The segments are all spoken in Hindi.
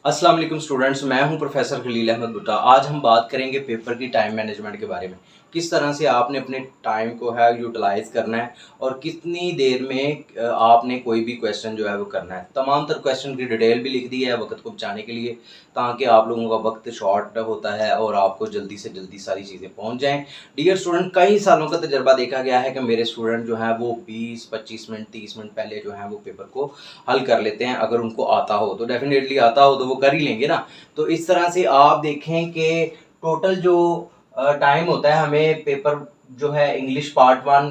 अस्सलाम वालेकुम स्टूडेंट्स, मैं हूं प्रोफेसर खलील अहमद भुट्टा। आज हम बात करेंगे पेपर की टाइम मैनेजमेंट के बारे में। किस तरह से आपने अपने टाइम को है यूटिलाइज करना है और कितनी देर में आपने कोई भी क्वेश्चन जो है वो करना है। तमाम तर क्वेश्चन की डिटेल भी लिख दी है वक्त को बचाने के लिए, ताकि आप लोगों का वक्त शॉर्ट होता है और आपको जल्दी से जल्दी सारी चीज़ें पहुंच जाएं। डियर स्टूडेंट, कई सालों का तजर्बा देखा गया है कि मेरे स्टूडेंट जो हैं वो 20-25 मिनट 30 मिनट पहले जो है वो पेपर को हल कर लेते हैं। अगर उनको आता हो तो डेफिनेटली आता हो तो वो कर ही लेंगे ना। तो इस तरह से आप देखें कि टोटल जो टाइम होता है हमें पेपर जो है इंग्लिश पार्ट 1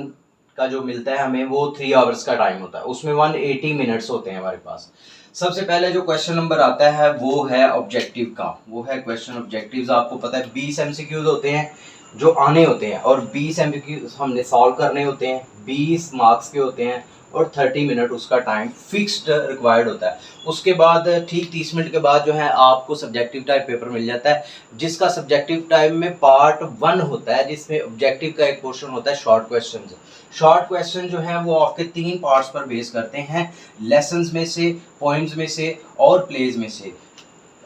का जो मिलता है हमें वो 3 आवर्स का टाइम होता है। उसमें 180 मिनट्स होते हैं हमारे पास। सबसे पहले जो क्वेश्चन नंबर आता है वो है ऑब्जेक्टिव का, वो है क्वेश्चन ऑब्जेक्टिव्स। आपको पता है 20 एमसीक्यूज होते हैं जो आने होते हैं और 20 एमसीक्यूज हमने सॉल्व करने होते हैं। 20 मार्क्स के होते हैं और 30 मिनट उसका टाइम फिक्स्ड रिक्वायर्ड होता है। उसके बाद ठीक 30 मिनट के बाद जो है आपको सब्जेक्टिव टाइप पेपर मिल जाता है, जिसका सब्जेक्टिव टाइप में पार्ट 1 होता है, जिसमें ऑब्जेक्टिव का एक पोर्शन होता है शॉर्ट क्वेश्चन। शॉर्ट क्वेश्चन जो है वो आपके 3 पार्ट्स पर बेस करते हैं, लेसन्स में से, पोइम्स में से और प्लेज में से।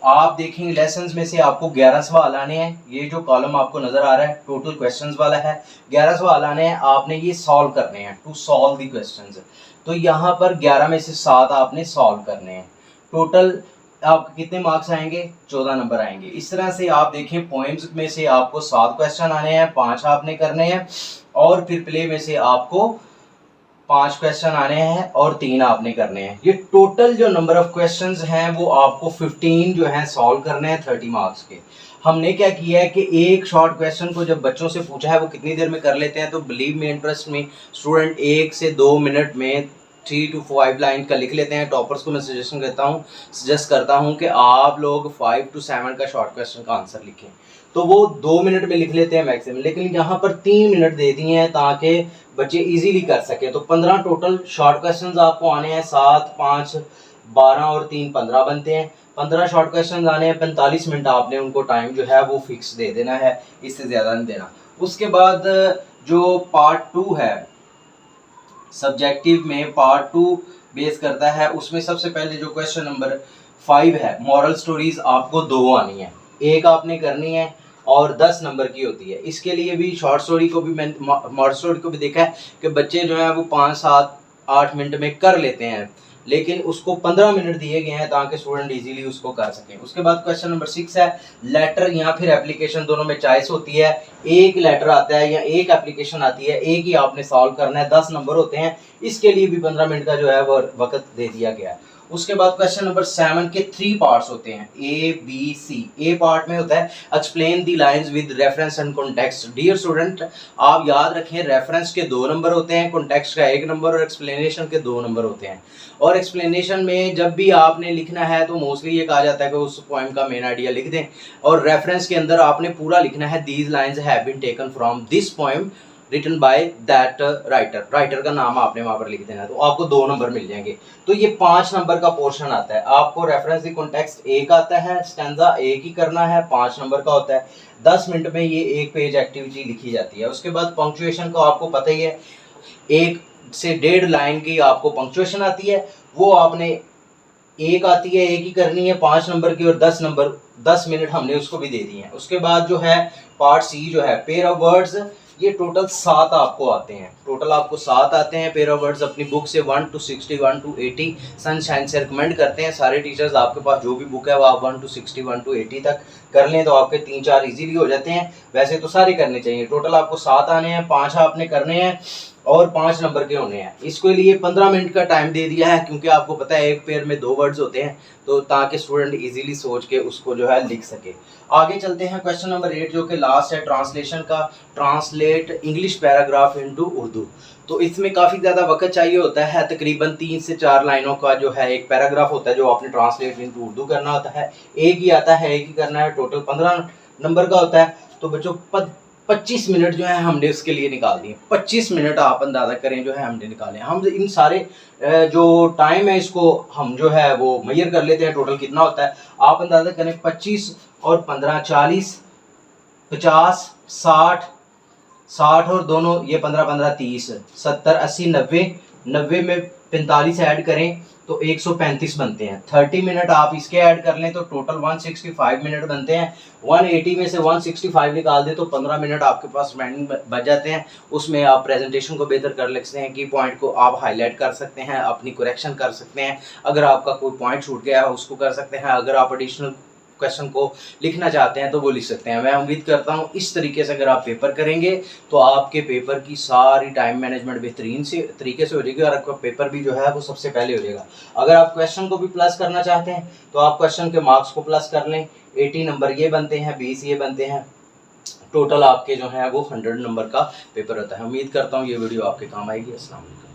आप देखेंगे लेसन्स में से आपको 11 सवाल आने हैं। ये जो कॉलम आपको नजर आ रहा है टोटल क्वेश्चंस वाला है। 11 सवाल आने हैं, आपने ये सॉल्व करने हैं, टू सॉल्व दी क्वेश्चंस। तो यहाँ पर 11 में से 7 आपने सॉल्व करने हैं। टोटल आपके कितने मार्क्स आएंगे? 14 नंबर आएंगे। इस तरह से आप देखें पोएम्स में से आपको 7 क्वेश्चन आने हैं, 5 आपने करने हैं, और फिर प्ले में से आपको 5 क्वेश्चन आने हैं और 3 आपने करने हैं। ये टोटल जो नंबर ऑफ क्वेश्चंस हैं वो आपको 15 जो हैं सॉल्व करने हैं 30 मार्क्स के। हमने क्या किया है कि एक शॉर्ट क्वेश्चन को जब बच्चों से पूछा है वो कितनी देर में कर लेते हैं, तो बिलीव मी इंटरेस्ट में स्टूडेंट 1 से 2 मिनट में 3 to 5 लाइन का लिख लेते हैं। टॉपर्स को मैं सजेस्ट करता हूँ कि आप लोग 5 to 7 का शॉर्ट क्वेश्चन का आंसर लिखें, तो वो 2 मिनट में लिख लेते हैं मैक्सिमम। लेकिन यहाँ पर 3 मिनट दे दिए हैं ताकि बच्चे इजीली कर सके। तो 15 टोटल शॉर्ट क्वेश्चंस आपको आने हैं। 7, 5, 12 और 3 15 बनते हैं। 15 शॉर्ट क्वेश्चंस आने हैं। 45 मिनट आपने उनको टाइम जो है वो फिक्स दे देना है, इससे ज़्यादा नहीं देना। उसके बाद जो पार्ट 2 है सब्जेक्टिव में, पार्ट 2 बेस करता है, उसमें सबसे पहले जो क्वेश्चन नंबर 5 है मॉरल स्टोरीज, आपको 2 आनी है, एक आपने करनी है और 10 नंबर की होती है। इसके लिए भी शॉर्ट स्टोरी को भी मैंने मॉडल स्टोरी को भी देखा है कि बच्चे जो हैं वो 5, 7, 8 मिनट में कर लेते हैं, लेकिन उसको 15 मिनट दिए गए हैं ताकि स्टूडेंट इजीली उसको कर सकें। उसके बाद क्वेश्चन नंबर 6 है लेटर या फिर एप्लीकेशन, दोनों में चॉइस होती है। एक लेटर आता है या एक एप्लीकेशन आती है, एक ही आपने सॉल्व करना है, 10 नंबर होते हैं। इसके लिए भी 15 मिनट का जो है वो वक्त दे दिया गया है। उसके बाद क्वेश्चन नंबर 7 के 3 पार्ट्स होते हैं, A B C. A part में होता है explain the lines with reference and context. Dear student, आप याद रखें रेफरेंस के 2 नंबर होते हैं, कॉन्टेक्स्ट का 1 नंबर और एक्सप्लेनेशन के 2 नंबर होते हैं। और एक्सप्लेनेशन में जब भी आपने लिखना है तो मोस्टली ये कहा जाता है कि उस पोएम का मेन आइडिया लिख दें, और रेफरेंस के अंदर आपने पूरा लिखना है these lines have been taken from this poem written by that writer. Writer का नाम आपने वहां पर लिख देना है, तो आपको 2 नंबर मिल जाएंगे। तो ये 5 नंबर का पोर्शन आता है। आपको रेफरेंस दी कॉन्टेक्स्ट 1 आता है, स्टैंजा 1 ही करना है, 5 नंबर का होता है। 10 मिनट में ये 1 पेज एक्टिविटी लिखी जाती है। उसके बाद पंक्चुएशन को आपको पता ही है, 1 से 1.5 लाइन की आपको पंक्चुएशन आती है, वो आपने 1 आती है, 1 ही करनी है, 5 नंबर की, और 10 नंबर 10 मिनट हमने उसको भी दे दिए हैं। उसके बाद जो है पार्ट सी जो है पेयर ऑफ वर्ड्स, ये टोटल 7 आपको आते हैं। टोटल आपको 7 आते हैं पेयर ऑफ वर्ड्स। अपनी बुक से 1 to 60, 1 to 80 सनशाइन से रिकमेंड करते हैं सारे टीचर्स, आपके पास जो भी बुक है वो आप 1 to 60, 1 to 80 तक कर लें तो आपके 3-4 इजीली हो जाते हैं। वैसे तो सारे करने चाहिए। टोटल आपको 7 आने हैं, 5 आपने करने हैं और 5 नंबर के होने हैं। इसके लिए 15 मिनट का टाइम दे दिया है, क्योंकि आपको पता है एक पेयर में 2 वर्ड्स होते हैं, तो ताकि स्टूडेंट इजीली सोच के उसको जो है लिख सके। आगे चलते हैं क्वेश्चन नंबर 8 जो कि लास्ट है ट्रांसलेशन का। Translate English paragraph into Urdu. तो इसमें काफ़ी ज़्यादा वक्त चाहिए होता है, तकरीबन 3 से 4 लाइनों का जो है एक पैराग्राफ होता है जो आपने ट्रांसलेट इनटू उर्दू करना होता है। एक ही आता है, एक ही करना है। टोटल 15 नंबर का होता है। तो बच्चों 25 मिनट जो है हमने उसके लिए निकाल दिए। 25 मिनट आप अंदाज़ा करें जो है हमने निकाले। हम इन सारे जो टाइम है इसको हम जो है वो मेजर कर लेते हैं, टोटल कितना होता है आप अंदाज़ा करें। 25 और 15 40, 50, 60, 60 और दोनों ये 15 15 30, 70 80 90, 90 में 45 ऐड करें तो 135 बनते हैं। 30 मिनट आप इसके ऐड कर लें तो टोटल 165 मिनट बनते हैं। 180 में से 165 निकाल दें तो 15 मिनट आपके पास रिमाइंडिंग बच जाते हैं। उसमें आप प्रेजेंटेशन को बेहतर कर सकते हैं, की पॉइंट को आप हाईलाइट कर सकते हैं, अपनी करेक्शन कर सकते हैं, अगर आपका कोई पॉइंट छूट गया है उसको कर सकते हैं, अगर आप एडिशनल क्वेश्चन को लिखना चाहते हैं तो वो लिख सकते हैं। मैं उम्मीद करता हूँ इस तरीके से अगर आप पेपर करेंगे तो आपके पेपर की सारी टाइम मैनेजमेंट बेहतरीन से तरीके से हो जाएगी और आपका पेपर भी जो है वो सबसे पहले हो जाएगा। अगर आप क्वेश्चन को भी प्लस करना चाहते हैं तो आप क्वेश्चन के मार्क्स को प्लस कर लें। 80 नंबर ये बनते हैं, 20 ये बनते हैं, टोटल आपके जो है वो 100 नंबर का पेपर होता है। उम्मीद करता हूँ ये वीडियो आपके काम आएगी। अस्सलाम वालेकुम।